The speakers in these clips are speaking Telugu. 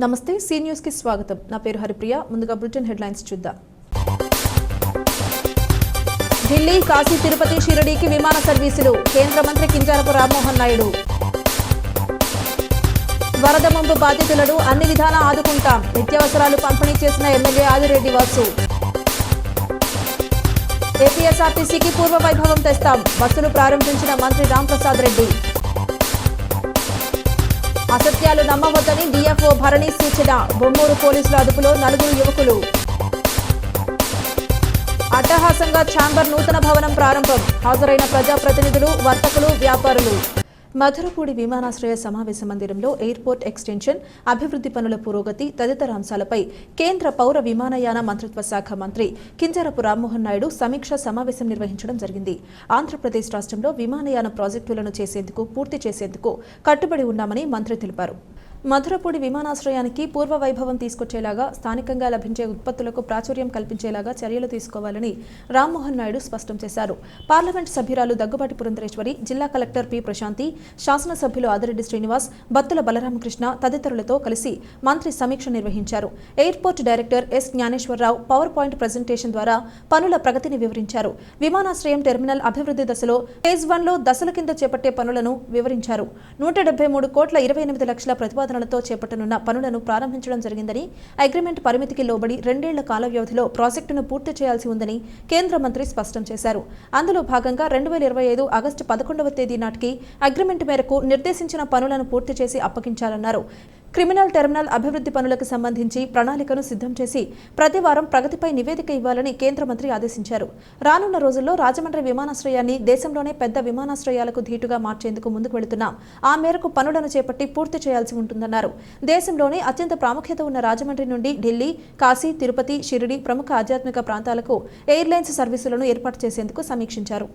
నమస్తే సి న్యూస్ కి స్వాగతం. నా పేరు హరిప్రియ. ముందుగా బులెటిన్ హెడ్లైన్స్ చూద్దాం. ఢిల్లీ, కాశీ, తిరుపతి, షిరిడీకి విమాన సర్వీసులు. కేంద్ర మంత్రి కింజరాపు రామ్మోహన్ నాయుడు. వరద ముంపు బాధితులను అన్ని విధాలా ఆదుకుంటాం. నిత్యావసరాలు పంపిణీ చేసిన ఎమ్మెల్యే ఆదిరెడ్డి వాసు. ఏపీఎస్ఆర్టీసీకి పూర్వ వైభవం తెస్తాం. బస్సులు ప్రారంభించిన మంత్రి రాంప్రసాద్ రెడ్డి. అసత్యాలు నమ్మవద్దని డీఎఫ్ఓ భరణి సూచన. బొమ్మూరు పోలీసుల అదుపులో 4 యువకులు. అట్టహాసంగా ఛాంబర్ నూతన భవనం ప్రారంభం. హాజరైన ప్రజాప్రతినిధులు, వర్తకులు, వ్యాపారులు. మధురపూడి విమానాశ్రయ సమావేశ మందిరంలో ఎయిర్పోర్ట్ ఎక్స్టెన్షన్, అభివృద్ధి పనుల పురోగతి తదితర అంశాలపై కేంద్ర పౌర విమానయాన మంత్రిత్వ శాఖ మంత్రి కింజరాపు రామ్మోహన్ నాయుడు సమీక్షా సమావేశం నిర్వహించడం జరిగింది. ఆంధ్రప్రదేశ్ రాష్ట్రంలో విమానయాన ప్రాజెక్టులను పూర్తి చేసేందుకు కట్టుబడి ఉన్నామని మంత్రి తెలిపారు. మధురపూడి విమానాశ్రయానికి పూర్వ వైభవం తీసుకొచ్చేలాగా, స్థానికంగా లభించే ఉత్పత్తులకు ప్రాచుర్యం కల్పించేలాగా చర్యలు తీసుకోవాలని రామ్మోహన్ నాయుడు స్పష్టం చేశారు. పార్లమెంట్ సభ్యురాలు దగ్గుబాటి పురంధరేశ్వరి, జిల్లా కలెక్టర్ పి ప్రశాంతి, శాసనసభ్యులు ఆదిరెడ్డి శ్రీనివాస్, బత్తుల బలరామకృష్ణ తదితరులతో కలిసి మంత్రి సమీక్ష నిర్వహించారు. Airport director S Gnaneswararao power point presentation ద్వారా పనుల ప్రగతిని వివరించారు. విమానాశ్రయం టెర్మినల్ అభివృద్ధి దశలో ఫేజ్ 1లో దశల కింద చేపట్టే పనులను వివరించారు. 173 కోట్ల 28 లక్షల ప్రతిపాదనలతో చేపట్టనున్న పనులను ప్రారంభించడం జరిగిందని, అగ్రిమెంట్ పరిమితికి లోబడి 2 ఏళ్ల కాల వ్యవధిలో ప్రాజెక్టును పూర్తి చేయాల్సి ఉందని కేంద్ర మంత్రి స్పష్టం చేశారు. అందులో భాగంగా 2025 ఆగస్టు 11వ తేదీ నాటికి అగ్రిమెంట్ మేరకు నిర్దేశించిన పనులను పూర్తి చేసి అప్పగించాలన్నారు. క్రిమినల్ టెర్మినల్ అభివృద్ధి పనులకు సంబంధించి ప్రణాళికను సిద్ధం చేసి ప్రతి వారం ప్రగతిపై నివేదిక ఇవ్వాలని కేంద్ర మంత్రి ఆదేశించారు. రానున్న రోజుల్లో రాజమండ్రి విమానాశ్రయాన్ని దేశంలోనే పెద్ద విమానాశ్రయాలకు ధీటుగా మార్చేందుకు ముందుకు వెళుతున్నాం. ఆ మేరకు పనులను చేపట్టి పూర్తి చేయాల్సి ఉంటుందన్నారు. దేశంలోనే అత్యంత ప్రాముఖ్యత ఉన్న రాజమండ్రి నుండి ఢిల్లీ, కాశీ, తిరుపతి, షిరిడి ప్రముఖ ఆధ్యాత్మిక ప్రాంతాలకు ఎయిర్లైన్స్ సర్వీసులను ఏర్పాటు చేసేందుకు సమీక్షించారు.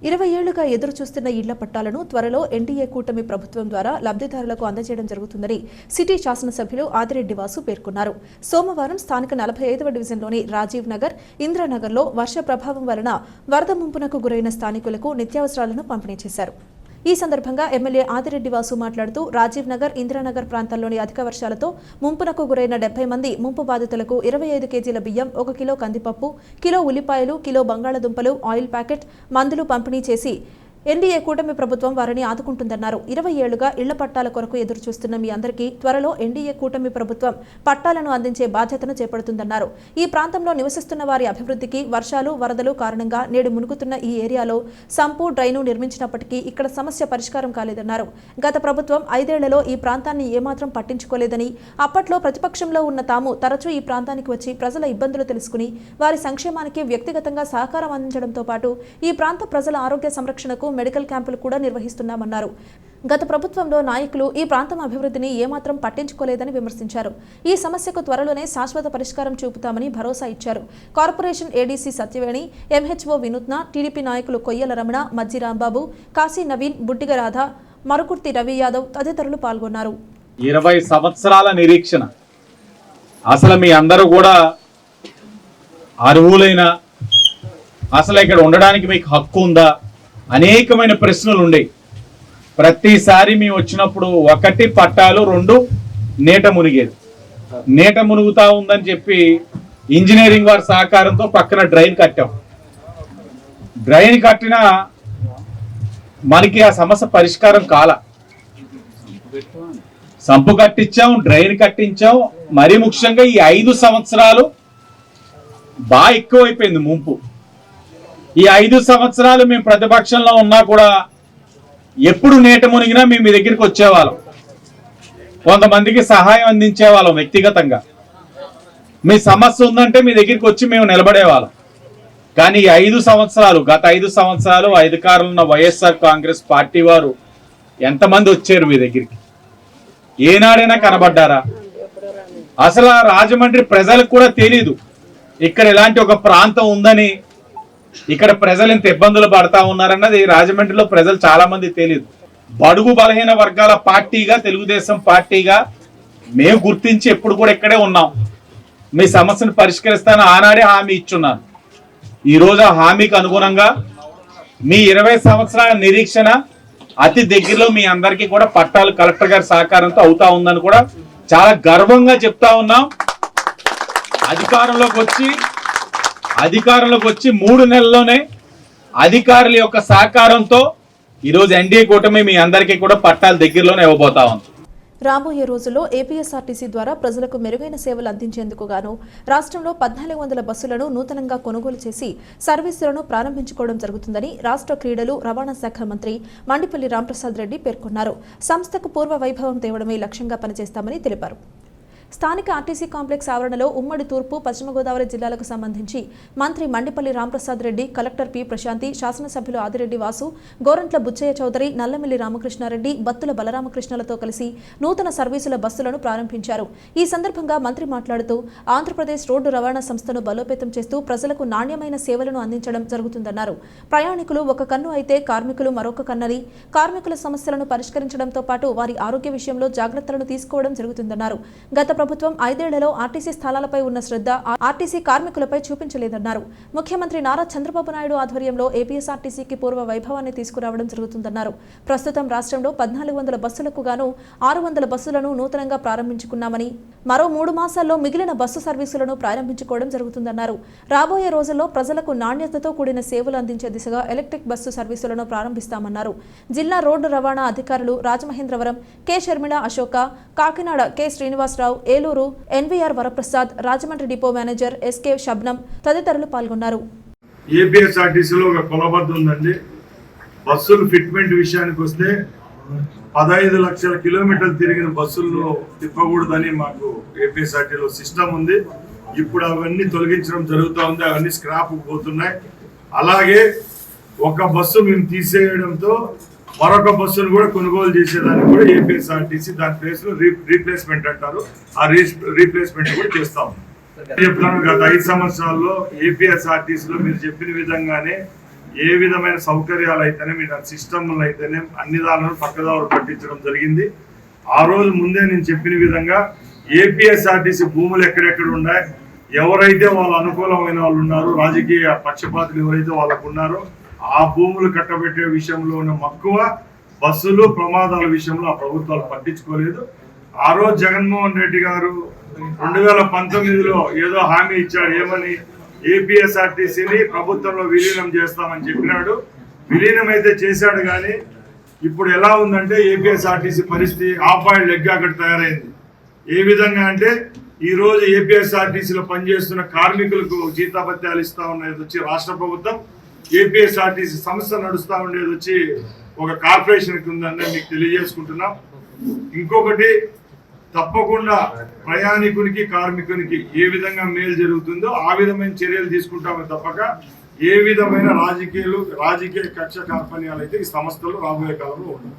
20 ఏళ్లుగా ఎదురు చూస్తున్న ఇళ్ల పట్టాలను త్వరలో ఎన్డీఏ కూటమి ప్రభుత్వం ద్వారా లబ్ధిదారులకు అందజేయడం జరుగుతుందని సిటీ శాసనసభ్యులు ఆదిరెడ్డి వాసు పేర్కొన్నారు. సోమవారం స్థానిక 45వ డివిజన్లోని రాజీవ్ నగర్, ఇంద్రానగర్లో వర్ష ప్రభావం వలన వరద ముంపునకు గురైన స్థానికులకు నిత్యావసరాలను పంపిణీ చేశారు. ఈ సందర్భంగా ఎమ్మెల్యే ఆదిరెడ్డి వాసు మాట్లాడుతూ, రాజీవ్ నగర్, ఇంద్రానగర్ ప్రాంతాల్లోని అధిక వర్షాలతో ముంపునకు గురైన 70 మంది ముంపు బాధితులకు 25 కేజీల బియ్యం, 1 కిలో కందిపప్పు, కిలో ఉల్లిపాయలు, కిలో బంగాళదుంపలు, ఆయిల్ ప్యాకెట్, మందులు పంపిణీ చేసి ఎన్డీఏ కూటమి ప్రభుత్వం వారిని ఆదుకుంటుందన్నారు. 20 ఏళ్లుగా ఇళ్ల పట్టాల కొరకు ఎదురు చూస్తున్న మీ అందరికీ త్వరలో ఎన్డీఏ కూటమి ప్రభుత్వం పట్టాలను అందించే బాధ్యతను చేపడుతుందన్నారు. ఈ ప్రాంతంలో నివసిస్తున్న వారి అభివృద్ధికి వర్షాలు, వరదలు కారణంగా నేడు మునుగుతున్న ఈ ఏరియాలో సంపు, డ్రైను నిర్మించినప్పటికీ ఇక్కడ సమస్య పరిష్కారం కాలేదన్నారు. గత ప్రభుత్వం 5 ఏళ్లలో ఈ ప్రాంతాన్ని ఏమాత్రం పట్టించుకోలేదని, అప్పట్లో ప్రతిపక్షంలో ఉన్న తాము తరచూ ఈ ప్రాంతానికి వచ్చి ప్రజల ఇబ్బందులు తెలుసుకుని వారి సంక్షేమానికి వ్యక్తిగతంగా సహకారం అందించడంతో పాటు ఈ ప్రాంత ప్రజల ఆరోగ్య సంరక్షణకు మెడికల్ క్యాంపులు కూడా నిర్వహిస్తున్నామన్నారు. గత ప్రభుత్వంలో నాయకులు ఈ ప్రాంతం అభివృద్ధిని ఏమాత్రం పట్టించుకోలేదని విమర్శించారు. ఈ సమస్యకు త్వరలోనే శాశ్వత పరిష్కారం చూపుతామని భరోసా ఇచ్చారు. కార్పొరేషన్ ఏడీసీ సత్యవేణి, ఎంహెచ్ఓ వినూత్న, టీడీపీ నాయకులు కొయ్యల రమణ, మజ్జి రాంబాబు, కాశీ నవీన్, బుడ్డిగ రాధ, మరుకుర్తి రవి యాదవ్ తదితరులు పాల్గొన్నారు. 20 సంవత్సరాల నిరీక్షణ. అసలు మీ అందరూ కూడా అర్హులైన, అసలు ఇక్కడ ఉండడానికి మీకు హక్కు ఉందా, అనేకమైన ప్రశ్నలు ఉండేవి. ప్రతిసారి మేము వచ్చినప్పుడు 1 పట్టాలు, 2 నీట మునిగేది. నీట మునుగుతా ఉందని చెప్పి ఇంజనీరింగ్ వారి సహకారంతో పక్కన డ్రైన్ కట్టాం. డ్రైన్ కట్టినా మనకి ఆ సమస్య పరిష్కారం కాల. సంపు కట్టించాం, డ్రైన్ కట్టించాం. మరీ ముఖ్యంగా ఈ 5 సంవత్సరాలు బాగా ఎక్కువైపోయింది ముంపు. ఈ 5 సంవత్సరాలు మేము ప్రతిపక్షంలో ఉన్నా కూడా ఎప్పుడు నీట మునిగినా మేము మీ దగ్గరికి వచ్చేవాళ్ళం. కొంతమందికి సహాయం అందించేవాళ్ళం వ్యక్తిగతంగా. మీ సమస్య ఉందంటే మీ దగ్గరికి వచ్చి మేము నిలబడేవాళ్ళం. కానీ ఈ 5 సంవత్సరాలు, గత 5 సంవత్సరాలు అధికారంలో ఉన్న వైఎస్ఆర్ కాంగ్రెస్ పార్టీ వారు ఎంతమంది వచ్చారు మీ దగ్గరికి? ఏనాడైనా కనబడ్డారా? అసలు రాజమండ్రి ప్రజలకు కూడా తెలీదు ఇక్కడ ఇలాంటి ఒక ప్రాంతం ఉందని, ఇక్కడ ప్రజలు ఇంత ఇబ్బందులు పడతా ఉన్నారన్నది రాజమండ్రిలో ప్రజలు చాలా మంది తెలియదు. బడుగు బలహీన వర్గాల పార్టీగా, తెలుగుదేశం పార్టీగా మేము గుర్తించి ఎప్పుడు కూడా ఇక్కడే ఉన్నాం. మీ సమస్యను పరిష్కరిస్తాను ఆనాడే హామీ ఇచ్చున్నాను. ఈరోజు ఆ హామీకి అనుగుణంగా మీ 20 సంవత్సరాల నిరీక్షణ అతి దగ్గరలో మీ అందరికీ కూడా పట్టాలు కలెక్టర్ గారి సహకారంతో అవుతా ఉందని కూడా చాలా గర్వంగా చెప్తా ఉన్నాం. అధికారంలోకి వచ్చి 3 నెలల్లోనే అధికారుల యొక్క సహకారంతో ఈరోజు ఎన్డీఏ కూటమి మీ అందరికీ కూడా పట్టాలు దగ్గరలోనే ఇవ్వబోతా ఉంది. రాబోయే రోజుల్లో ఏపీఎస్ఆర్టీసీ ద్వారా ప్రజలకు మెరుగైన సేవలు అందించేందుకు గాను రాష్ట్రంలో 1400 బస్సులను నూతనంగా కొనుగోలు చేసి సర్వీసులను ప్రారంభించుకోవడం జరుగుతుందని రాష్ట్ర క్రీడలు రవాణా శాఖ మంత్రి మండిపల్లి రాంప్రసాద్ రెడ్డి పేర్కొన్నారు. సంస్థకు పూర్వ వైభవం తేవడమే లక్ష్యంగా పనిచేస్తామని తెలిపారు. స్థానిక ఆర్టీసీ కాంప్లెక్స్ ఆవరణలో ఉమ్మడి తూర్పు పశ్చిమ గోదావరి జిల్లాలకు సంబంధించి మంత్రి మండిపల్లి రాంప్రసాద్ రెడ్డి, కలెక్టర్ పి ప్రశాంతి, శాసనసభ్యులు ఆదిరెడ్డి వాసు, గోరంట్ల బుచ్చయ్య చౌదరి, నల్లమిల్లి రామకృష్ణారెడ్డి, బత్తుల బలరామకృష్ణలతో కలిసి నూతన సర్వీసుల బస్సులను ప్రారంభించారు. ఈ సందర్భంగా మంత్రి మాట్లాడుతూ ఆంధ్రప్రదేశ్ రోడ్డు రవాణా సంస్థను బలోపేతం చేస్తూ ప్రజలకు నాణ్యమైన సేవలను అందించడం జరుగుతుందన్నారు. ప్రయాణికులు ఒక కన్ను అయితే కార్మికులు మరొక కన్నని, కార్మికుల సమస్యలను పరిష్కరించడంతో పాటు వారి ఆరోగ్య విషయంలో జాగ్రత్తలను తీసుకోవడం జరుగుతుందన్నారు. గత ప్రభుత్వం 5 ఏళ్లలో ఆర్టీసీ స్థలాలపై ఉన్న శ్రద్ధ ఆర్టీసీ కార్మికులపై చూపించలేదన్నారు. ముఖ్యమంత్రి నారా చంద్రబాబు నాయుడు ఆధ్వర్యంలో ఏపీఎస్ఆర్టీసీకి పూర్వ వైభవాన్ని తీసుకురావడం జరుగుతుందన్నారు. ప్రస్తుతం రాష్ట్రంలో 1400 బస్సులకు గాను 600 బస్సులను నూతనంగా ప్రారంభించుకున్నామని, మరో 3 మాసాల్లో మిగిలిన బస్సు సర్వీసులను ప్రారంభించుకోవడం జరుగుతుందన్నారు. రాబోయే రోజుల్లో ప్రజలకు నాణ్యతతో కూడిన సేవలు అందించే దిశగా ఎలక్ట్రిక్ బస్సు సర్వీసులను ప్రారంభిస్తామన్నారు. జిల్లా రోడ్డు రవాణా అధికారులు Rajamahendravaram K Sharmila Ashoka, Kakinada K Srinivasarao, Eluru NVR Varaprasad, Rajahmundry depot manager SK Shabnam తదితరులు పాల్గొన్నారు. ఏపీఎస్ఆర్టీసీలో ఒక కొలబద్ద ఉందండి. బస్సులు ఫిట్మెంట్ విషయానికి వస్తే 15 లక్షల కిలోమీటర్లు తిరిగిన బస్సులను తిప్పకూడదని మాకు ఏపీఎస్ఆర్టీలో సిస్టమ్ ఉంది. ఇప్పుడు అవన్నీ తొలగించడం జరుగుతూ ఉంది. అవన్నీ స్క్రాప్ పోతున్నాయి. అలాగే ఒక బస్సు మేము తీసేయడంతో మరొక బస్సును కూడా కొనుగోలు చేసేదానికి కూడా ఏపీఎస్ఆర్టీసీ దాని ప్లేస్ లో రీప్లేస్మెంట్ అంటారు, ఆ రీప్లేస్మెంట్ కూడా చేస్తాం. చెప్తాను, గత 5 సంవత్సరాల్లో ఏపీఎస్ఆర్టీసీలో మీరు చెప్పిన విధంగానే ఏ విధమైన సౌకర్యాలు అయితేనే, మీ సిస్టమ్లు అయితేనే అన్ని దానిలో పక్కదారు పట్టించడం జరిగింది. ఆ రోజు ముందే నేను చెప్పిన విధంగా ఏపీఎస్ఆర్టీసీ భూములు ఎక్కడెక్కడ ఉన్నాయి, ఎవరైతే వాళ్ళ అనుకూలమైన వాళ్ళు ఉన్నారో, రాజకీయ పక్షపాతులు ఎవరైతే వాళ్ళకు ఉన్నారో ఆ భూములు కట్టబెట్టే విషయంలో ఉన్న మక్కువ, బస్సులు ప్రమాదాల విషయంలో ఆ ప్రభుత్వాలు పట్టించుకోలేదు. ఆ రోజు జగన్మోహన్ రెడ్డి గారు 2019లో ఏదో హామీ ఇచ్చాడు. ఏమని? ఏపీఎస్ఆర్టీసీని ప్రభుత్వంలో విలీనం చేస్తామని చెప్పినాడు. విలీనం అయితే చేశాడు, కానీ ఇప్పుడు ఎలా ఉందంటే ఏపీఎస్ఆర్టీసీ పరిస్థితి ఆఫ్-బాయిల్డ్ ఎగ్ అక్కడ తయారైంది. ఏ విధంగా అంటే ఈ రోజు ఏపీఎస్ఆర్టీసీలో పనిచేస్తున్న కార్మికులకు జీతాభత్యాలు ఇస్తా ఉన్నది వచ్చి రాష్ట్ర ప్రభుత్వం, ఏపీఎస్ఆర్టీసీ సంస్థ నడుస్తూ ఉండేది వచ్చి ఒక కార్పొరేషన్కి ఉందని మీకు తెలియజేసుకుంటున్నాం. ఇంకొకటి, తప్పకుండా ప్రయాణికునికి కార్మికునికి ఏ విధంగా మేలు జరుగుతుందో ఆ విధమైన చర్యలు తీసుకుంటామే తప్పక ఏ విధమైన రాజకీయ కక్ష కార్పణ్యాలు అయితే ఈ సంస్థలు రాబోయే కాలంలో ఉన్నాయి.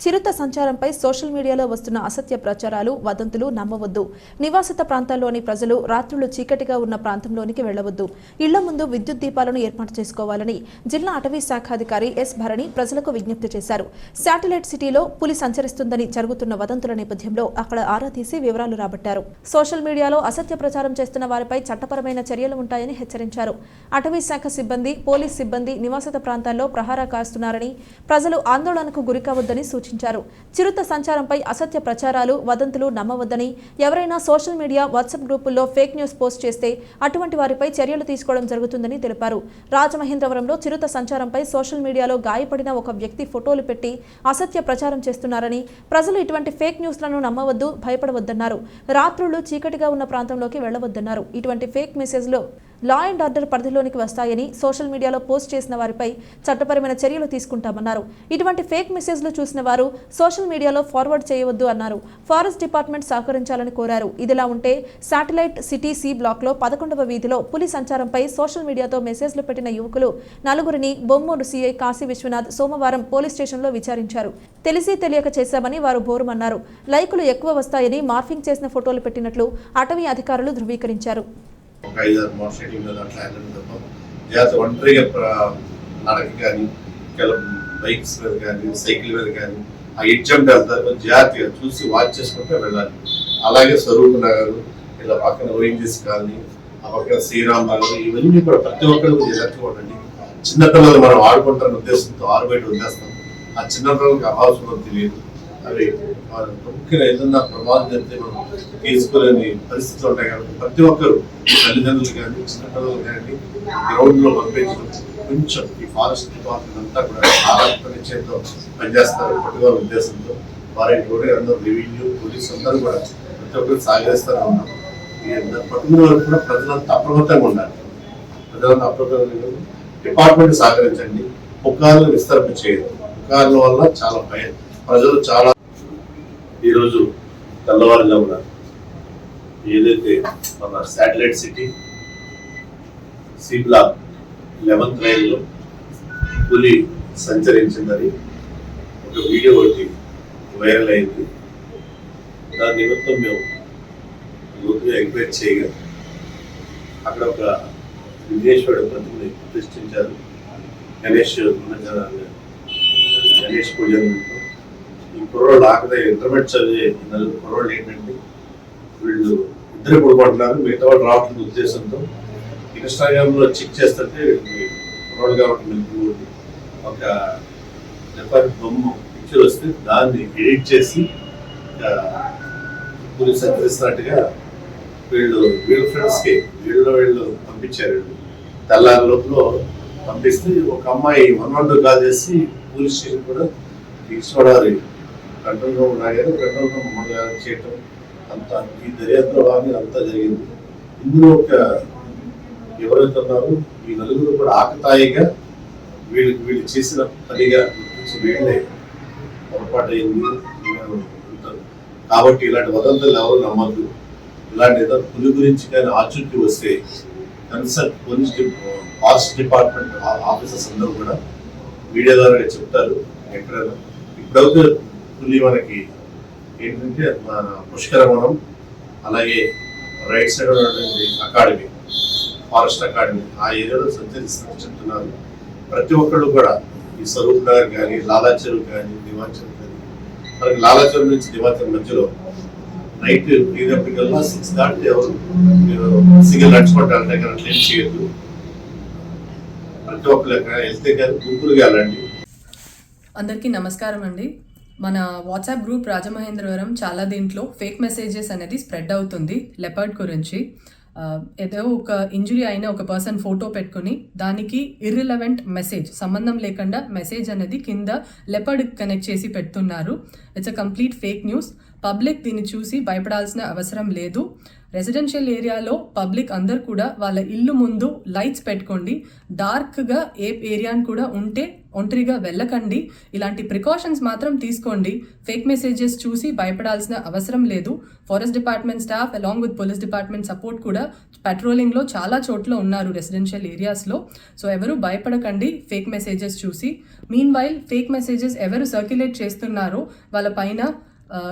చిరుత సంచారంపై సోషల్ మీడియాలో వస్తున్న అసత్య ప్రచారాలు, వదంతులు నమ్మవద్దు. నివాసిత ప్రాంతాల్లోని ప్రజలు రాత్రులు చీకటిగా ఉన్న ప్రాంతంలోనికి వెళ్లవద్దు. ఇళ్ల ముందు విద్యుత్ దీపాలను ఏర్పాటు చేసుకోవాలని జిల్లా అటవీ శాఖాధికారి ఎస్ భరణి ప్రజలకు విజ్ఞప్తి చేశారు. శాటిలైట్ సిటీలో పులి సంచరిస్తుందని జరుగుతున్న వదంతుల నేపథ్యంలో అక్కడ ఆరా తీసి వివరాలు రాబట్టారు. సోషల్ మీడియాలో అసత్య ప్రచారం చేస్తున్న వారిపై చట్టపరమైన చర్యలు ఉంటాయని హెచ్చరించారు. అటవీ శాఖ సిబ్బంది, పోలీస్ సిబ్బంది నివాసిత ప్రాంతాల్లో ప్రహారా కాస్తున్నారని, ప్రజలు ఆందోళనకు గురికావద్దని సూచించారు. చిరుత సంచారంపై అసత్య ప్రచారాలు, వదంతులు నమ్మవద్దని, ఎవరైనా సోషల్ మీడియా, వాట్సాప్ గ్రూపుల్లో ఫేక్ న్యూస్ పోస్ట్ చేస్తే అటువంటి వారిపై చర్యలు తీసుకోవడం జరుగుతుందని తెలిపారు. రాజమహేంద్రవరంలో చిరుత సంచారంపై సోషల్ మీడియాలో గాయపడిన ఒక వ్యక్తి ఫోటోలు పెట్టి అసత్య ప్రచారం చేస్తున్నారని, ప్రజలు ఇటువంటి ఫేక్ న్యూస్లను నమ్మవద్దు, భయపడవద్దన్నారు. రాత్రులు చీకటిగా ఉన్న ప్రాంతంలోకి వెళ్లవద్దన్నారు. ఇటువంటి ఫేక్ మెసేజ్లు లా అండ్ ఆర్డర్ పరిధిలోనికి వస్తాయని, సోషల్ మీడియాలో పోస్ట్ చేసిన వారిపై చట్టపరమైన చర్యలు తీసుకుంటామన్నారు. ఇటువంటి ఫేక్ మెసేజ్లు చూసిన వారు సోషల్ మీడియాలో ఫార్వర్డ్ చేయవద్దు అన్నారు. ఫారెస్ట్ డిపార్ట్మెంట్ సహకరించాలని కోరారు. ఇదిలా ఉంటే శాటిలైట్ సిటీ సి బ్లాక్లో 11వ వీధిలో పులి సంచారంపై సోషల్ మీడియాతో మెసేజ్లు పెట్టిన యువకులు 4గురిని బొమ్మూరు సీఐ కాశీ విశ్వనాథ్ సోమవారం పోలీస్ స్టేషన్లో విచారించారు. తెలిసి తెలియక చేశామని వారు బోరుమన్నారు. లైకులు ఎక్కువ వస్తాయని మార్ఫింగ్ చేసిన ఫోటోలు పెట్టినట్లు అటవీ అధికారులు ధృవీకరించారు. ఒక 5-6 మోటార్ సైకిల్ మీద అట్లా వెళ్ళడం తప్ప జాగ్రత్త ఒంటరిగా నడక కానీ, బైక్స్ మీద కానీ, సైకిల్ మీద కానీ ఆ ఎగ్జామ్ వెళ్తారు, జాగ్రత్తగా చూసి వాచ్ చేసుకుంటే వెళ్ళాలి. అలాగే స్వరూప్ నగర్, ఇలా పక్కన ఓఎన్జీసీ కాలనీ, ఆ పక్కన శ్రీరామ్ నగర్, ఇవన్నీ కూడా ప్రతి ఒక్కరికి జాగ్రత్తగా ఉండండి. చిన్నపిల్లలు మనం ఆడుకుంటారన్న ఉద్దేశంతో ఆరుబయట వదిలేస్తాం. ఆ చిన్నపిల్లలకి అవసరం తెలియదు. అవి ముఖ్యంగా ఏదన్నా ప్రమాదం జరిగితే మనం తీసుకోలేని పరిస్థితులు ఉంటాయి కాబట్టి ప్రతి ఒక్కరు తల్లిదండ్రులు కానీ చిన్నపిల్లలు కానీ గ్రౌండ్లో పంపించడం కొంచెం ఈ ఫారెస్ట్ డిపార్ట్మెంట్ అంతా కూడా చాలా నిశ్చయంతో పనిచేస్తారు పట్టుదల ఉద్దేశంతో వారికి కూడా అందరూ రెవెన్యూ పోలీసు అందరూ కూడా ప్రతి ఒక్కరు సహకరిస్తూనే ఉన్నాం. పట్టుకునే వరకు కూడా ప్రజలంతా అప్రమత్తంగా ఉండాలి. ప్రజలంతా అప్రమత్తంగా డిపార్ట్మెంట్ సహకరించండి. పుకార్లు విస్తరణ చేయదు. పుకార్ల వల్ల చాలా భయం ప్రజలు చాలా. ఈరోజు తెల్లవారుజామున ఏదైతే మన శాటిలైట్ సిటీ సీబ్లా 11th రైల్లో పులి సంచరించిందని ఒక వీడియో ఒకటి వైరల్ అయింది. దాని నిమిత్తం మేము లోతుగా ఎంక్వైరీ చేయగా అక్కడ ఒక విఘ్నేశ్వరుడు ప్రతిమని ప్రతిష్ఠించారు. గణేష్ పూజ నిమిత్తం ఈ కుర్రోళ్ళు ఆకలి ఇంటర్మీడియట్ చదివే 4 కుర్రోళ్ళు ఏంటంటే వీళ్ళు ఇద్దరు కొడుకుంటున్నారు, మిగతా వాళ్ళు రావట్లేదు ఉద్దేశంతో ఇన్స్టాగ్రామ్ లో చెక్ చేస్తుంటే కుర్రోళ్ళు కాబట్టి ఒక లెపర్డ్ బొమ్మ పిక్చర్ వస్తే దాన్ని ఎడిట్ చేసి పోలీసు సంచరిస్తున్నట్టుగా వీళ్ళ ఫ్రెండ్స్కి వీళ్ళు పంపించారు. తెల్లారి లోపల పంపిస్తే ఒక అమ్మాయి 112 కాల్ చేసి పోలీస్ స్టేషన్ కూడా తీసుకోవడాలి కంట్రోల్ రూమ్ నాగారు కంట్రోల్ రూమ్ మమ్మల్ని చేయటం అంతా ఈ దర్యాప్తు భాగంగా అంతా జరిగింది. ఇందులో ఒక ఎవరైతే ఉన్నారో ఈ నలుగురు కూడా ఆకతాయిగా వీళ్ళు చేసిన పనిగా గుర్తించి వీళ్ళే పొరపాటు అయింది కాబట్టి ఇలాంటి వదంతులు ఎవరు నమ్మద్దు. ఇలాంటి ఏదో పులి గురించి కానీ ఆచూకీ వస్తే కన్సర్న్ ఫారెస్ట్ డిపార్ట్మెంట్ ఆఫీసర్స్ అందరూ కూడా మీడియా ద్వారా చెప్తారు. ఎక్కడైనా ఇప్పుడైతే పులి మనకి ఏంటంటే మన పుష్కరవనం అలాగే రైట్ సైడ్ ఉన్నటువంటి అకాడమీ ఫారెస్ట్ అకాడమీ ఆ ఏరియాలో సంచరిస్తున్నట్టు చెప్తున్నారు. ప్రతి ఒక్కళ్ళు కూడా ఈ స్వరూప్ నగర్ కానీ లాలాచెరువు కానీ దివాచరు కానీ మనకి లాలాచెరువు నుంచి దివాచరు మధ్యలో నైట్ అయినప్పటికల్లా 6 దాటితే ఎవరు సింగిల్ నడుచుకుంటూ వెళ్తే కానీ అట్లా ఏం చేయొద్దు. ప్రతి ఒక్కరు వెళ్తే కానీ గుంపులుగా వెళ్ళండి. అందరికీ నమస్కారం అండి. మన వాట్సాప్ గ్రూప్ రాజమహేంద్రవరం చాలా దీంట్లో ఫేక్ మెసేజెస్ అనేది స్ప్రెడ్ అవుతుంది లెపర్డ్ గురించి. ఏదో ఒక ఇంజురీ అయిన ఒక పర్సన్ ఫోటో పెట్టుకుని దానికి ఇర్రిలవెంట్ మెసేజ్ సంబంధం లేకుండా మెసేజ్ అనేది కింద లెపర్డ్ కనెక్ట్ చేసి పెడుతున్నారు. It's a complete fake news. Public దీన్ని చూసి భయపడాల్సిన అవసరం లేదు. రెసిడెన్షియల్ ఏరియాలో పబ్లిక్ అందరు కూడా వాళ్ళ ఇల్లు ముందు లైట్స్ పెట్టుకోండి. డార్క్గా ఏ ఏరియాని కూడా ఉంటే ఒంటరిగా వెళ్ళకండి. ఇలాంటి ప్రికాషన్స్ మాత్రం తీసుకోండి. ఫేక్ మెసేజెస్ చూసి భయపడాల్సిన అవసరం లేదు. Forest department staff along with police department support కూడా పెట్రోలింగ్లో చాలా చోట్ల ఉన్నారు రెసిడెన్షియల్ ఏరియాస్లో. సో ఎవరు భయపడకండి ఫేక్ మెసేజెస్ చూసి. మీన్ వైల్ ఫేక్ మెసేజెస్ ఎవరు సర్క్యులేట్ చేస్తున్నారో వాళ్ళ పైన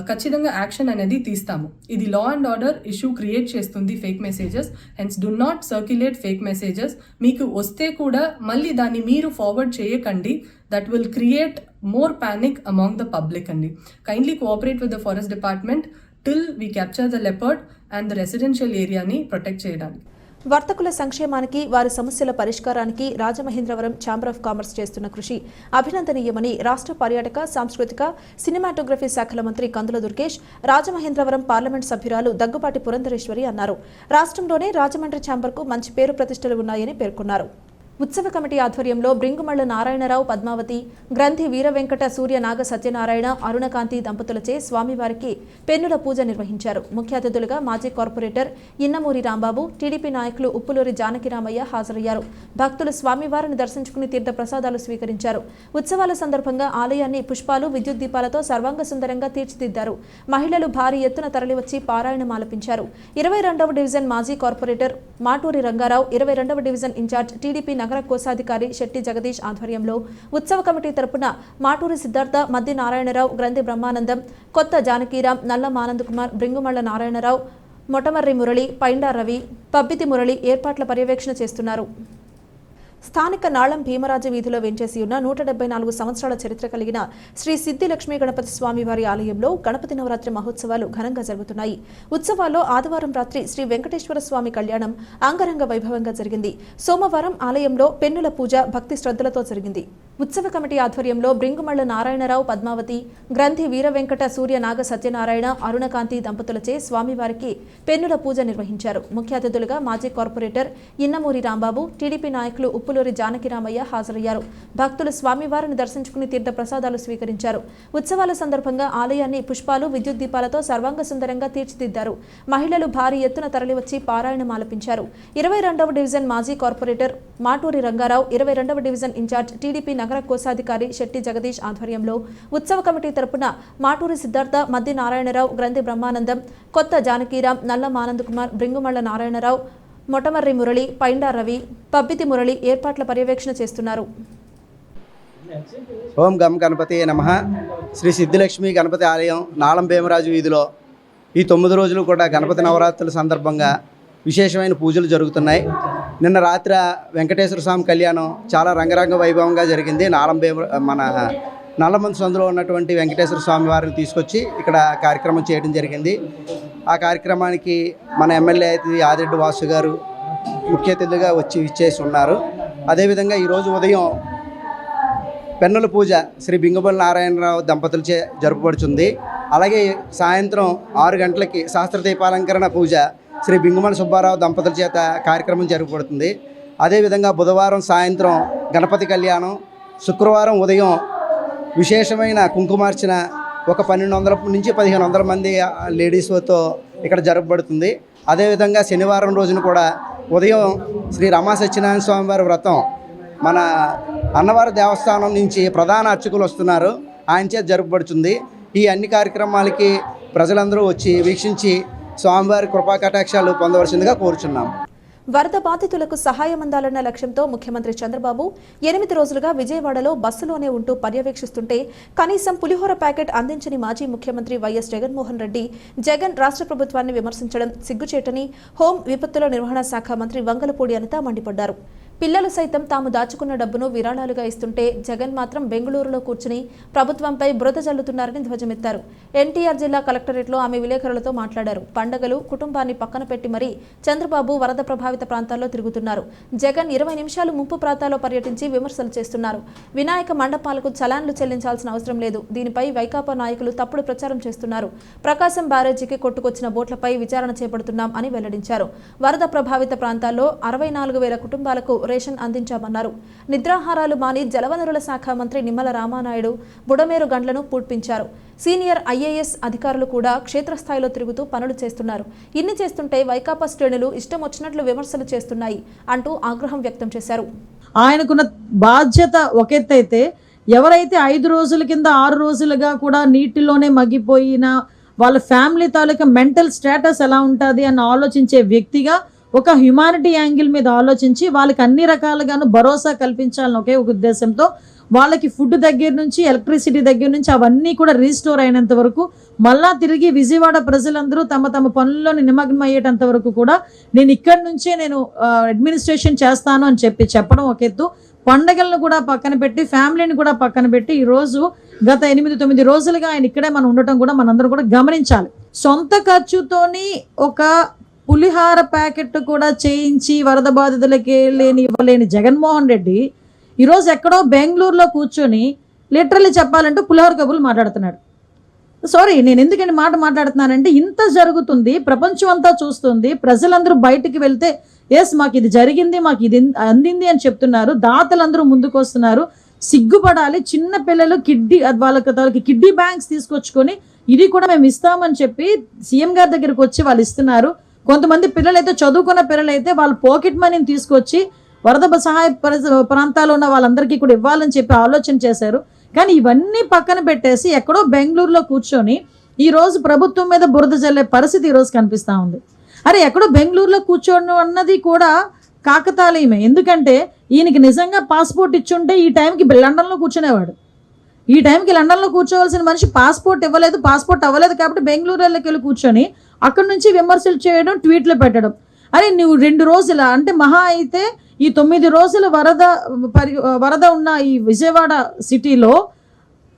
ఖచ్చితంగా యాక్షన్ అనేది తీస్తాము. ఇది law and order issue create చేస్తుంది fake messages. Hence do not circulate fake messages. మీకు వస్తే కూడా మళ్ళీ దాన్ని మీరు ఫార్వర్డ్ చేయకండి. That will create more panic among the public అండి. Kindly cooperate with the forest department till we capture the leopard and the residential ఏరియాని ప్రొటెక్ట్ చేయడానికి. వర్తకుల సంక్షేమానికి వారి సమస్యల పరిష్కారానికి రాజమహేంద్రవరం ఛాంబర్ ఆఫ్ కామర్స్ చేస్తున్న కృషి అభినందనీయమని రాష్ట్ర పర్యాటక సాంస్కృతిక సినిమాటోగ్రఫీ శాఖల మంత్రి కందుల దుర్గేష్ రాజమహేంద్రవరం పార్లమెంట్ సభ్యురాలు దగ్గుపాటి పురంధరేశ్వరి అన్నారు. రాష్ట్రంలోనే రాజమండ్రి ఛాంబర్కు మంచి పేరు ప్రతిష్టలు ఉన్నాయని పేర్కొన్నారు. ఉత్సవ కమిటీ ఆధ్వర్యంలో బ్రింగుమళ్ల నారాయణరావు పద్మావతి, గ్రంథి వీర వెంకట సూర్య నాగ సత్యనారాయణ, అరుణకాంతి దంపతులచే స్వామివారికి పెన్నుల పూజ నిర్వహించారు. ముఖ్య అతిథులుగా మాజీ కార్పొరేటర్ ఇన్నమూరి రాంబాబు, టీడీపీ నాయకులు ఉప్పులూరి జానకిరామయ్య హాజరయ్యారు. భక్తులు స్వామివారిని దర్శించుకుని తీర్థ ప్రసాదాలు స్వీకరించారు. ఉత్సవాల సందర్భంగా ఆలయాన్ని పుష్పాలు, విద్యుత్ దీపాలతో సర్వాంగ సుందరంగా తీర్చిదిద్దారు. మహిళలు భారీ ఎత్తున తరలివచ్చి పారాయణం ఆలపించారు. 22వ డివిజన్ మాజీ కార్పొరేటర్ మాటూరి రంగారావు, 22వ డివిజన్ ఇన్ఛార్జ్ టీడీపీ నగర కోశాధికారి శెట్టి జగదీష్ ఆధ్వర్యంలో ఉత్సవ కమిటీ తరపున మాటూరి సిద్ధార్థ, మద్ది నారాయణరావు, గ్రంథి బ్రహ్మానందం, కొత్త జానకీరాం, నల్లం ఆనంద్ కుమార్, బ్రింగుమళ్ల నారాయణరావు, మొటమర్రి మురళి, పైండా రవి, పబ్బితి మురళి ఏర్పాట్ల పర్యవేక్షణ చేస్తున్నారు. స్థానిక నాళం భీమరాజు వీధిలో వెంచేసి ఉన్న 174 సంవత్సరాల చరిత్ర కలిగిన శ్రీ సిద్ధి లక్ష్మీ గణపతి స్వామివారి ఆలయంలో గణపతి నవరాత్రి మహోత్సవాలు ఘనంగా జరుగుతున్నాయి. ఉత్సవాల్లో ఆదివారం రాత్రి శ్రీ వెంకటేశ్వర స్వామి కళ్యాణం అంగరంగ వైభవంగా జరిగింది. సోమవారం ఆలయంలో పెన్నుల పూజ భక్తి శ్రద్ధలతో జరిగింది. ఉత్సవ కమిటీ ఆధ్వర్యంలో బ్రింగుమళ్ల నారాయణరావు పద్మావతి, గ్రంథి వీర వెంకట సూర్య నాగ సత్యనారాయణ, అరుణకాంతి దంపతులచే స్వామివారికి పెన్నుల పూజ నిర్వహించారు. ముఖ్య అతిథులుగా మాజీ కార్పొరేటర్ ఇన్నమూరి రాంబాబు, టీడీపీ నాయకులు ఉప్పులూరి జానకిరామయ్య హాజరయ్యారు. భక్తులు స్వామివారిని దర్శించుకుని తీర్థ ప్రసాదాలు స్వీకరించారు. ఉత్సవాల సందర్భంగా ఆలయాన్ని పుష్పాలు, విద్యుత్ దీపాలతో సర్వాంగ సుందరంగా తీర్చిదిద్దారు. మహిళలు భారీ ఎత్తున తరలివచ్చి పారాయణం ఆలపించారు. 22వ డివిజన్ మాజీ కార్పొరేటర్ మాటూరి రంగారావు, 22వ డివిజన్ ఇన్ఛార్జ్ టీడీపీ నగర కోశాధికారి శెట్టి జగదీష్ ఆధ్వర్యంలో ఉత్సవ కమిటీ తరపున మాటూరి సిద్ధార్థ, మద్ది నారాయణరావు, గ్రంథి బ్రహ్మానందం, కొత్త జానకీరాం, నల్లం ఆనంద్ కుమార్, బ్రింగుమళ్ల నారాయణరావు, మొటమర్రి మురళి, పైండా రవి, పబ్బితి మురళి ఏర్పాట్ల పర్యవేక్షణ చేస్తున్నారు. ఓం గం గణపతి నమః. శ్రీ సిద్ధిలక్ష్మి గణపతి ఆలయం నాలం భీమరాజు వీధిలో ఈ 9 రోజులు కూడా గణపతి నవరాత్రుల సందర్భంగా విశేషమైన పూజలు జరుగుతున్నాయి. నిన్న రాత్రి వెంకటేశ్వర స్వామి కళ్యాణం చాలా రంగరంగ వైభవంగా జరిగింది. మన నల్లమంది సందులో ఉన్నటువంటి వెంకటేశ్వర స్వామి వారిని తీసుకొచ్చి ఇక్కడ కార్యక్రమం చేయడం జరిగింది. ఆ కార్యక్రమానికి మన ఎమ్మెల్యే ఆదిరెడ్డి వాసు గారు ముఖ్య అతిథిగా వచ్చి ఇచ్చేసి ఉన్నారు. అదేవిధంగా ఈరోజు ఉదయం పెన్నుల పూజ శ్రీ బింగుమళ్ల నారాయణరావు దంపతులచే జరుపబడుతుంది. అలాగే సాయంత్రం 6 గంటలకి శాస్త్ర దీపాలంకరణ పూజ శ్రీ బింగుమళ్ల సుబ్బారావు దంపతుల చేత కార్యక్రమం జరగబడుతుంది. అదేవిధంగా బుధవారం సాయంత్రం గణపతి కళ్యాణం, శుక్రవారం ఉదయం విశేషమైన కుంకుమార్చన ఒక 1200 నుంచి 1500 మంది లేడీస్తో ఇక్కడ జరగబడుతుంది. అదేవిధంగా శనివారం రోజున కూడా ఉదయం శ్రీ రమా సత్యనారాయణ స్వామి వారి వ్రతం మన అన్నవరం దేవస్థానం నుంచి ప్రధాన అర్చకులు వస్తున్నారు, ఆయన చేత జరపబడుతుంది. ఈ అన్ని కార్యక్రమాలకి ప్రజలందరూ వచ్చి వీక్షించి స్వామివారి కృపా కటాక్షాలు పొందవలసిందిగా కోరుచున్నాం. వరద బాధితులకు సహాయం అందాలన్న లక్ష్యంతో ముఖ్యమంత్రి చంద్రబాబు 8 రోజులుగా విజయవాడలో బస్సులోనే ఉంటూ పర్యవేక్షిస్తుంటే కనీసం పులిహోర ప్యాకెట్ అందించని మాజీ ముఖ్యమంత్రి వైఎస్ జగన్మోహన్ రెడ్డి రాష్ట్ర ప్రభుత్వాన్ని విమర్శించడం సిగ్గుచేటని హోం విపత్తుల నిర్వహణ శాఖ మంత్రి వంగలపూడి అనిత మండిపడ్డారు. పిల్లలు సైతం తాము దాచుకున్న డబ్బును విరాళాలుగా ఇస్తుంటే జగన్ మాత్రం బెంగళూరులో కూర్చుని ప్రభుత్వంపై బురద జల్లుతున్నారని ధ్వజమెత్తారు. ఎన్టీఆర్ జిల్లా కలెక్టరేట్లో ఆమె విలేకరులతో మాట్లాడారు. పండగలు, కుటుంబాన్ని పక్కన పెట్టి మరీ చంద్రబాబు వరద ప్రభావిత ప్రాంతాల్లో తిరుగుతున్నారు. జగన్ 20 నిమిషాలు ముంపు ప్రాంతాల్లో పర్యటించి విమర్శలు చేస్తున్నారు. వినాయక మండపాలకు చలాన్లు చెల్లించాల్సిన అవసరం లేదు. దీనిపై వైకాపా నాయకులు తప్పుడు ప్రచారం చేస్తున్నారు. ప్రకాశం బ్యారేజీకి కొట్టుకొచ్చిన బోట్లపై విచారణ చేపడుతున్నాం అని వెల్లడించారు. వరద ప్రభావిత ప్రాంతాల్లో 64,000 కుటుంబాలకు రేషన్ అందించామన్నారు. నిద్రాహారాలు మాని జలవనరుల శాఖ మంత్రి నిమ్మల రామానాయుడు బుడమేరు గండ్లను పూడ్పించారు. సీనియర్ ఐఏఎస్ అధికారులు కూడా క్షేత్రస్థాయిలో తిరుగుతూ పనులు చేస్తున్నారు. ఇన్ని చేస్తుంటే వైకాపా శ్రేణులు ఇష్టం వచ్చినట్లు విమర్శలు చేస్తున్నాయి అంటూ ఆగ్రహం వ్యక్తం చేశారు. ఆయనకున్న బాధ్యత ఒకెత్తైతే ఎవరైతే 5 రోజుల కింద 6 రోజులుగా కూడా నీటిలోనే మగ్గిపోయిన వాళ్ళ ఫ్యామిలీ తాలూకా మెంటల్ స్టేటస్ ఎలా ఉంటుంది అని ఆలోచించే వ్యక్తిగా ఒక హ్యుమానిటీ యాంగిల్ మీద ఆలోచించి వాళ్ళకి అన్ని రకాలుగాను భరోసా కల్పించాలని ఒకే ఒక ఉద్దేశంతో వాళ్ళకి ఫుడ్ దగ్గర నుంచి ఎలక్ట్రిసిటీ దగ్గర నుంచి అవన్నీ కూడా రీస్టోర్ అయినంత వరకు మళ్ళా తిరిగి విజయవాడ ప్రజలందరూ తమ తమ పనుల్లోని నిమగ్నం అయ్యేటంత వరకు కూడా నేను ఇక్కడి నుంచే అడ్మినిస్ట్రేషన్ చేస్తాను అని చెప్పడం ఒక ఎత్తు. పండగలను కూడా పక్కన పెట్టి ఫ్యామిలీని కూడా పక్కన పెట్టి ఈరోజు గత 8-9 రోజులుగా ఆయన ఇక్కడే మనం ఉండటం కూడా మనందరం కూడా గమనించాలి. సొంత ఖర్చుతోని ఒక పులిహార ప్యాకెట్ కూడా చేయించి వరద బాధితులకి ఇవ్వలేని జగన్మోహన్ రెడ్డి ఈరోజు ఎక్కడో బెంగళూరులో కూర్చొని లిటరల్లీ చెప్పాలంటే పులిహోర కబుర్లు మాట్లాడుతున్నాడు. సారీ, నేను ఎందుకంటే మాట్లాడుతున్నానంటే ఇంత జరుగుతుంది, ప్రపంచం అంతా చూస్తుంది, ప్రజలందరూ బయటికి వెళ్తే ఎస్ మాకు ఇది జరిగింది, మాకు ఇది అందింది అని చెప్తున్నారు. దాతలందరూ ముందుకు వస్తున్నారు. సిగ్గుపడాలి. చిన్న పిల్లలు వాళ్ళకి కిడ్నీ బ్యాంక్స్ తీసుకొచ్చుకొని ఇది కూడా మేము ఇస్తామని చెప్పి సీఎం గారి దగ్గరికి వచ్చి వాళ్ళు ఇస్తున్నారు. కొంతమంది పిల్లలైతే చదువుకున్న పిల్లలైతే వాళ్ళ పాకెట్ మనీని తీసుకొచ్చి వరద సహాయ ప్రాంతాల్లో ఉన్న వాళ్ళందరికీ కూడా ఇవ్వాలని చెప్పి ఆలోచన చేశారు. కానీ ఇవన్నీ పక్కన పెట్టేసి ఎక్కడో బెంగళూరులో కూర్చొని ఈరోజు ప్రభుత్వం మీద బురద జల్లే పరిస్థితి ఈరోజు కనిపిస్తూ ఉంది. అరే ఎక్కడో బెంగళూరులో కూర్చోను అన్నది కూడా కాకతాళీయమే. ఎందుకంటే ఈయనకి నిజంగా పాస్పోర్ట్ ఇచ్చుంటే ఈ టైంకి లండన్లో కూర్చునేవాడు. ఈ టైంకి లండన్లో కూర్చోవలసిన మనిషి పాస్పోర్ట్ అవ్వలేదు కాబట్టి బెంగళూరులోకి వెళ్ళి కూర్చొని అక్కడి నుంచి విమర్శలు చేయడం, ట్వీట్లు పెట్టడం. అరే నువ్వు 2 రోజుల అంటే మహా అయితే ఈ 9 రోజుల వరద ఉన్న ఈ విజయవాడ సిటీలో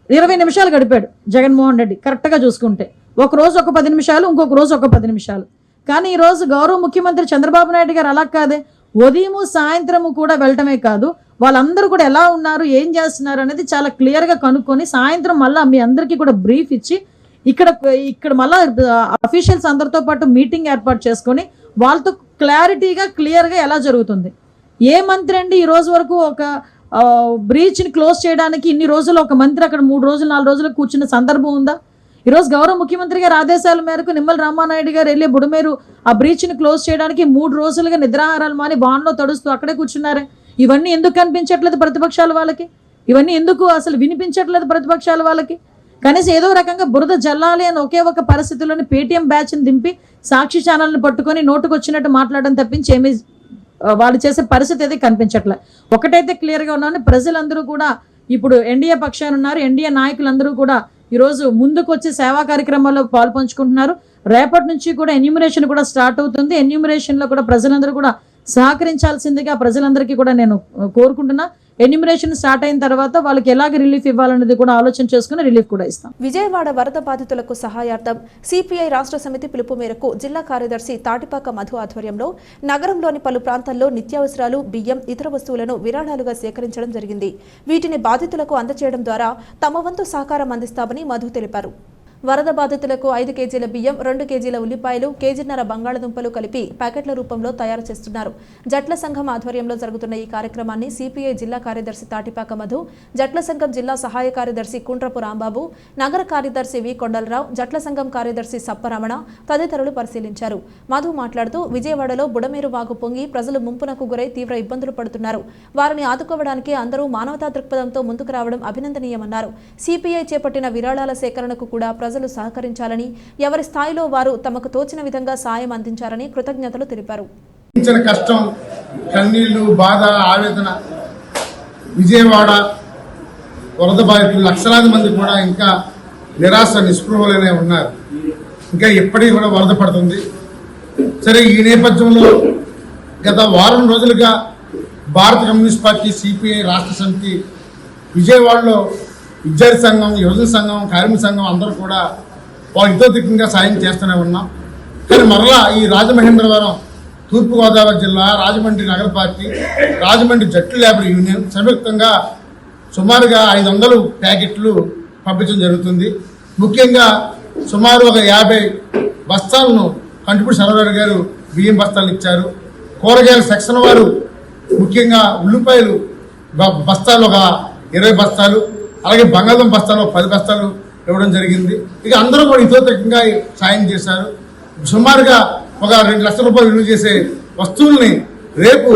20 నిమిషాలు గడిపాడు జగన్మోహన్ రెడ్డి కరెక్ట్గా చూసుకుంటే. ఒక రోజు ఒక 10 నిమిషాలు, ఇంకొక రోజు ఒక 10 నిమిషాలు. కానీ ఈరోజు గౌరవ ముఖ్యమంత్రి చంద్రబాబు నాయుడు గారు అలా కాదే, ఉదయము సాయంత్రము కూడా వెళ్ళటమే కాదు, వాళ్ళందరూ కూడా ఎలా ఉన్నారు, ఏం చేస్తున్నారు అనేది చాలా క్లియర్గా కనుక్కొని సాయంత్రం మళ్ళీ మీ అందరికీ కూడా బ్రీఫ్ ఇచ్చి ఇక్కడ మళ్ళీ అఫీషియల్స్ అందరితో పాటు మీటింగ్ ఏర్పాటు చేసుకొని వాళ్ళతో క్లియర్గా ఎలా జరుగుతుంది. ఏ మంత్రి అండి ఈ రోజు వరకు ఒక బ్రీచ్ని క్లోజ్ చేయడానికి ఇన్ని రోజులు ఒక మంత్రి అక్కడ 3 రోజులు 4 రోజులు కూర్చున్న సందర్భం ఉందా? ఈరోజు గౌరవ ముఖ్యమంత్రి గారి ఆదేశాల మేరకు నిమ్మల రామానాయుడు గారు వెళ్ళి బుడమేరు ఆ బ్రీచ్ని క్లోజ్ చేయడానికి 3 రోజులుగా నిద్రాహారాలు మాని వానలో తడుస్తూ అక్కడే కూర్చున్నారే. ఇవన్నీ ఎందుకు కనిపించట్లేదు ప్రతిపక్షాల వాళ్ళకి? ఇవన్నీ ఎందుకు అసలు వినిపించట్లేదు ప్రతిపక్షాల వాళ్ళకి? కనీసం ఏదో రకంగా బురద జల్లాలి అని ఒకే ఒక పరిస్థితుల్లోని పేటీఎం బ్యాచ్ని దింపి సాక్షి ఛానల్ని పట్టుకొని నోటుకు వచ్చినట్టు మాట్లాడడం తప్పించి ఏమీ వాళ్ళు చేసే పరిస్థితి అయితే కనిపించట్లేదు. ఒకటైతే క్లియర్గా ఉన్నాను, ప్రజలందరూ కూడా ఇప్పుడు ఎన్డీఏ పక్షాన ఉన్నారు. ఎన్డీఏ నాయకులందరూ కూడా ఈరోజు ముందుకు వచ్చి సేవా కార్యక్రమాల్లో పాల్పంచుకుంటున్నారు. రేపటి నుంచి కూడా ఎన్యూమరేషన్ కూడా స్టార్ట్ అవుతుంది. ఎన్యూమరేషన్లో కూడా ప్రజలందరూ కూడా సహకరించాల్సిందిగా ప్రజలందరికీ కూడా నేను కోరుకుంటున్నా. ఎన్యూమరేషన్ స్టార్ట్ అయిన తర్వాత వాళ్ళకి ఎలాగ రిలీఫ్ ఇవ్వాలనేది కూడా ఆలోచన చేసుకుని రిలీఫ్ కూడా ఇస్తాం. విజయవాడ వరద బాధితులకు సహాయార్థం సిపిఐ రాష్ట్ర సమితి పిలుపు మేరకు జిల్లా కార్యదర్శి తాటిపాక మధు ఆధ్వర్యంలో నగరంలోని పలు ప్రాంతాల్లో నిత్యావసరాలు, బియ్యం, ఇతర వస్తువులను విరాళాలుగా సేకరించడం జరిగింది. వీటిని బాధితులకు అందజేయడం ద్వారా తమ వంతు సహకారం అందిస్తామని మధు తెలిపారు. వరద బాధితులకు 5 కేజీల బియ్యం, 2 కేజీల ఉల్లిపాయలు, కేజీన్నర బంగాళదుంపలు కలిపి ప్యాకెట్ల రూపంలో తయారు చేస్తున్నారు. జట్ల సంఘం ఆధ్వర్యంలో జరుగుతున్న ఈ కార్యక్రమాన్ని సిపిఐ జిల్లా కార్యదర్శి తాటిపాక మధు, జట్ల సంఘం జిల్లా సహాయ కార్యదర్శి కుంట్రపు రాంబాబు, నగర కార్యదర్శి వి కొండలరావు, జట్ల సంఘం కార్యదర్శి సప్పరమణ తదితరులు పరిశీలించారు. మధు మాట్లాడుతూ విజయవాడలో బుడమేరు వాగు పొంగి ప్రజలు ముంపునకు గురై తీవ్ర ఇబ్బందులు పడుతున్నారు. వారిని ఆదుకోవడానికి అందరూ మానవతా దృక్పథంతో ముందుకు రావడం అభినందనీయమన్నారు. సిపిఐ చేపట్టిన విరాళాల సేకరణకు కూడా ప్రజలు సహకరించాలని, ఎవరి స్థాయిలో వారు తమకు తోచిన విధంగా సాయం అందించారని కృతజ్ఞతలు తెలిపారు. కష్టం, కన్నీళ్లు, బాధ, ఆవేదన విజయవాడ వరద బాధితులు లక్షలాది మంది కూడా ఇంకా నిరాశ నిస్పృహలోనే ఉన్నారు. ఇంకా ఎప్పటికీ కూడా వరద పడుతుంది. సరే, ఈ నేపథ్యంలో గత వారం రోజులుగా భారత కమ్యూనిస్ట్ పార్టీ, సిపిఐ రాష్ట్ర సమితి విజయవాడలో విద్యార్థి సంఘం, యువజన సంఘం, కార్మిక సంఘం అందరూ కూడా వాళ్ళు ఇతోధికంగా సాయం చేస్తూనే ఉన్నాం. కానీ మరలా ఈ రాజమహేంద్రవరం, తూర్పుగోదావరి జిల్లా, రాజమండ్రి నగర పార్టీ, రాజమండ్రి జట్టు లేబర్ యూనియన్ సంయుక్తంగా సుమారుగా 500 ప్యాకెట్లు పంపించడం జరుగుతుంది. ముఖ్యంగా సుమారు ఒక 50 బస్తాలను కంటిపూడి సర్వర్ గారు బియ్యం బస్తాలు ఇచ్చారు. కూరగాయల సెక్షన్ వారు ముఖ్యంగా ఉల్లిపాయలు బస్తాలు ఒక 20 బస్తాలు, అలాగే బంగాళదుంప బస్తాలు 10 బస్తాలు ఇవ్వడం జరిగింది. ఇక అందరూ కూడా ఇతోధికంగా సాయం చేశారు. సుమారుగా ఒక 2 లక్షల రూపాయలు విలువ చేసే వస్తువుల్ని రేపు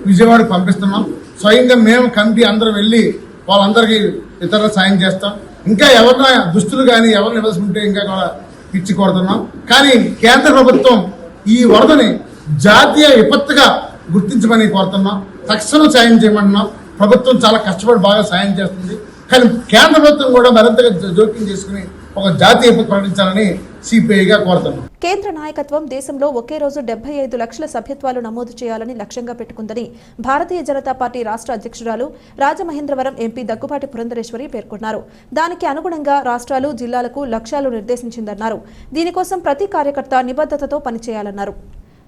విజయవాడకు పంపిస్తున్నాం. స్వయంగా మేము కమిటీ అందరూ వెళ్ళి వాళ్ళందరికీ ఇతరులు సాయం చేస్తాం. ఇంకా ఎవరైనా దుస్తులు కానీ ఎవరిని ఇవ్వాల్సి ఉంటే ఇంకా కూడా ఇచ్చి కోరుతున్నాం. కానీ కేంద్ర ప్రభుత్వం ఈ వరదని జాతీయ విపత్తుగా గుర్తించమని కోరుతున్నాం. తక్షణం సాయం చేయమంటున్నాం. ప్రభుత్వం చాలా కష్టపడి బాగా సాయం చేస్తుంది. కానీ కేంద్ర ప్రభుత్వం కూడా మరింతగా జోక్యం చేసుకుని ఒక జాతీయ విపత్తు ప్రకటించాలని సిపిఐగా కోరుతున్నాం. కేంద్ర నాయకత్వం దేశంలో ఒకే రోజు 75 లక్షల సభ్యత్వాలు నమోదు చేయాలని లక్ష్యంగా పెట్టుకుందని భారతీయ జనతా పార్టీ రాష్ట్ర అధ్యక్షురాలు రాజమహేంద్రవరం ఎంపీ దగ్గుపాటి పురంధరేశ్వరి పేర్కొన్నారు. దానికి అనుగుణంగా రాష్ట్రాలు, జిల్లాలకు లక్ష్యాలు నిర్దేశించిందన్నారు. దీనికోసం ప్రతి కార్యకర్త నిబద్ధతతో పనిచేయాలన్నారు.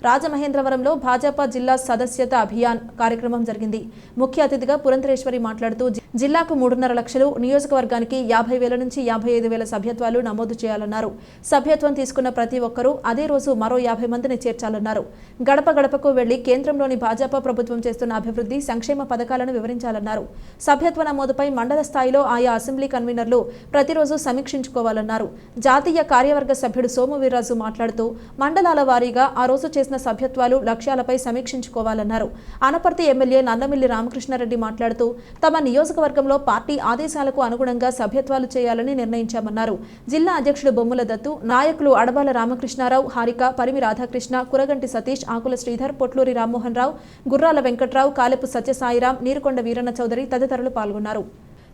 రాజమహేంద్రవరంలో భాజపా జిల్లా సదస్యత అభియాన్ కార్యక్రమం జరిగింది. ముఖ్య అతిథిగా పురంధరేశ్వరి మాట్లాడుతూ జిల్లాకు 3.5 లక్షలు, నియోజకవర్గానికి 50,000 నుంచి 55,000 సభ్యత్వాలు నమోదు చేయాలన్నారు. సభ్యత్వం తీసుకున్న ప్రతి ఒక్కరూ అదే రోజు మరో 50 మందిని చేర్చాలన్నారు. గడప గడపకు వెళ్లి కేంద్రంలోని భాజపా ప్రభుత్వం చేస్తున్న అభివృద్ధి, సంక్షేమ పథకాలను వివరించాలన్నారు. సభ్యత్వ నమోదుపై మండల స్థాయిలో ఆయా అసెంబ్లీ కన్వీనర్లు ప్రతిరోజు సమీక్షించుకోవాలన్నారు. జాతీయ కార్యవర్గ సభ్యుడు సోము వీర్రాజు మాట్లాడుతూ మండలాల వారీగా ఆ రోజు చేసిన సభ్యత్వాలు, లక్ష్యాలపై సమీక్షించుకోవాలన్నారు. అనపర్తి ఎమ్మెల్యే నల్లమిల్లి రామకృష్ణారెడ్డి మాట్లాడుతూ తమ నియోజకవర్గంలో పార్టీ ఆదేశాలకు అనుగుణంగా సభ్యత్వాలు చేయాలని నిర్ణయించామన్నారు. జిల్లా అధ్యక్షుడు బొమ్ముల దత్తు, నాయకులు అడబాల రామకృష్ణారావు, హారిక, పరిమి రాధాకృష్ణ, కురగంటి సతీష్, ఆకుల శ్రీధర్, పొట్లూరి రామ్మోహన్ రావు, గుర్రాల వెంకట్రావు, కాలెపు సత్యసాయిరాం, నీరుకొండ వీరన్న చౌదరి తదితరులు పాల్గొన్నారు.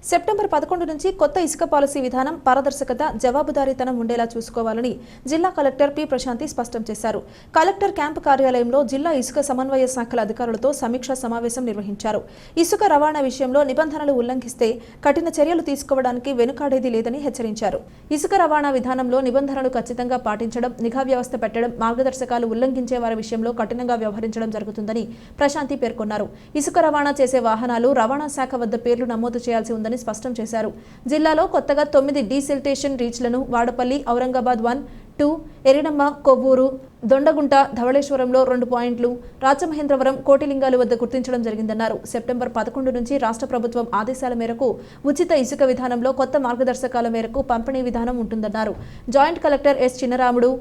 సెప్టెంబర్ 11 నుంచి కొత్త ఇసుక పాలసీ విధానం పారదర్శకత జవాబుదారీతనం ఉండేలా చూసుకోవాలని జిల్లా కలెక్టర్ పి ప్రశాంతి స్పష్టం చేశారు. కలెక్టర్ క్యాంపు కార్యాలయంలో జిల్లా ఇసుక సమన్వయ శాఖల అధికారులతో సమీక్షా సమావేశం నిర్వహించారు. ఇసుక రవాణా విషయంలో నిబంధనలు ఉల్లంఘిస్తే కఠిన చర్యలు తీసుకోవడానికి వెనుకాడేది లేదని హెచ్చరించారు. ఇసుక రవాణా విధానంలో నిబంధనలు ఖచ్చితంగా పాటించడం, నిఘా వ్యవస్థ పెట్టడం, మార్గదర్శకాలు ఉల్లంఘించే వారి విషయంలో కఠినంగా వ్యవహరించడం జరుగుతుందని ప్రశాంతి పేర్కొన్నారు. ఇసుక రవాణా చేసే వాహనాలు రవాణా శాఖ వద్ద పేర్లు నమోదు చేయాల్సి ఉందని స్పష్టం చేశారు. జిల్లాలో కొత్తగా 9 డీసిల్టేషన్ రీచ్లను వాడపల్లి, ఔరంగాబాద్ 1, 2, ఎరినమ్మ, కొవ్వూరు, దొండగుంట, ధవళేశ్వరంలో 2 పాయింట్లు, రాజమహేంద్రవరం, కోటిలింగాలు వద్ద గుర్తించడం జరిగిందన్నారు. సెప్టెంబర్ 11 నుంచి రాష్ట్ర ప్రభుత్వం ఆదేశాల మేరకు ఉచిత ఇసుక విధానంలో కొత్త మార్గదర్శకాల మేరకు పంపిణీ విధానం ఉంటుందన్నారు. Joint collector S Chinnaramudu,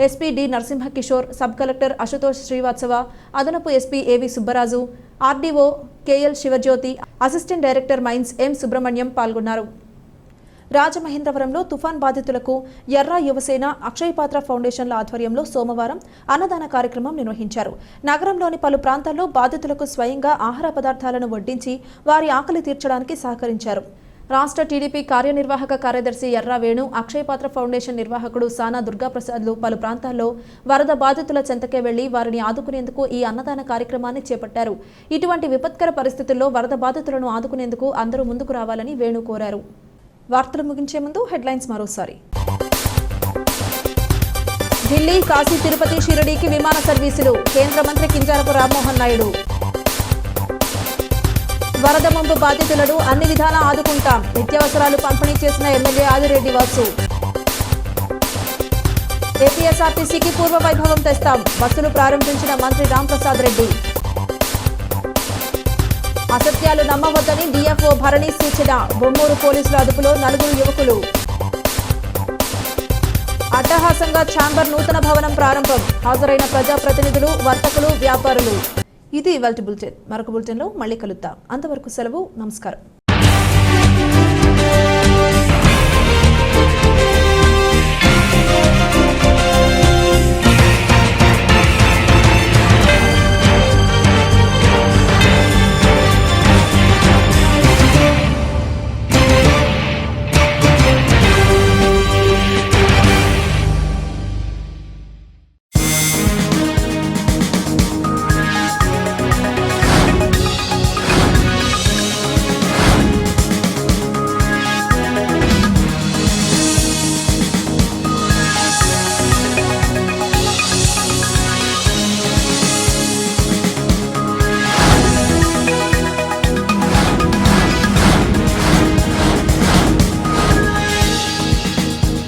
SP D Narasimhakishore, sub collector Ashutosh Srivatsava, అదనపు SP AV Subbaraju, RDO KL Sivajyothi, assistant director mines M Subrahmanyam పాల్గొన్నారు. రాజమహేంద్రవరంలో తుఫాన్ బాధితులకు ఎర్ర యువసేన, అక్షయపాత్ర ఫౌండేషన్ల ఆధ్వర్యంలో సోమవారం అన్నదాన కార్యక్రమం నిర్వహించారు. నగరంలోని పలు ప్రాంతాల్లో బాధితులకు స్వయంగా ఆహార పదార్థాలను వడ్డించి వారి ఆకలి తీర్చడానికి సహకరించారు. రాష్ట్ర టీడీపీ కార్యనిర్వాహక కార్యదర్శి ఎర్రా వేణు, అక్షయపాత్ర ఫౌండేషన్ నిర్వాహకుడు సానా దుర్గాప్రసాద్లు పలు ప్రాంతాల్లో వరద బాధితుల చెంతకే వెళ్లి వారిని ఆదుకునేందుకు ఈ అన్నదాన కార్యక్రమాన్ని చేపట్టారు. ఇటువంటి విపత్కర పరిస్థితుల్లో వరద బాధితులను ఆదుకునేందుకు అందరూ ముందుకు రావాలని వేణు కోరారు. వార్తలు ముగించే ముందు హెడ్లైన్స్ మరోసారి. ఢిల్లీ, కాశీ, తిరుపతి, షిరిడీకి విమాన సర్వీసులు, కేంద్ర మంత్రి కింజరాపు రామ్మోహన్ నాయుడు. వరద ముంపు బాధితులను అన్ని విధాలా ఆదుకుంటాం, నిత్యావసరాలు పంపిణీ చేసిన ఎమ్మెల్యే ఆదిరెడ్డి వాసు. ఏపీఎస్ఆర్టీసీకి పూర్వ వైభవం తెస్తాం, బస్సులు ప్రారంభించిన మంత్రి రాంప్రసాద్ రెడ్డి. అసత్యాలు నమ్మవద్దని డీఎఫ్ఓ భరణి సూచన, బొమ్మూరు పోలీసుల అదుపులో 4 యువకులు. అట్టహాసంగా ఛాంబర్ నూతన భవనం ప్రారంభం, హాజరైన ప్రజాప్రతినిధులు, వర్తకులు, వ్యాపారులు. ఇది ఇవాల్టి బులెటిన్. మరొక బులెటిన్లో మళ్ళీ కలుద్దాం. అంతవరకు సెలవు. నమస్కారం.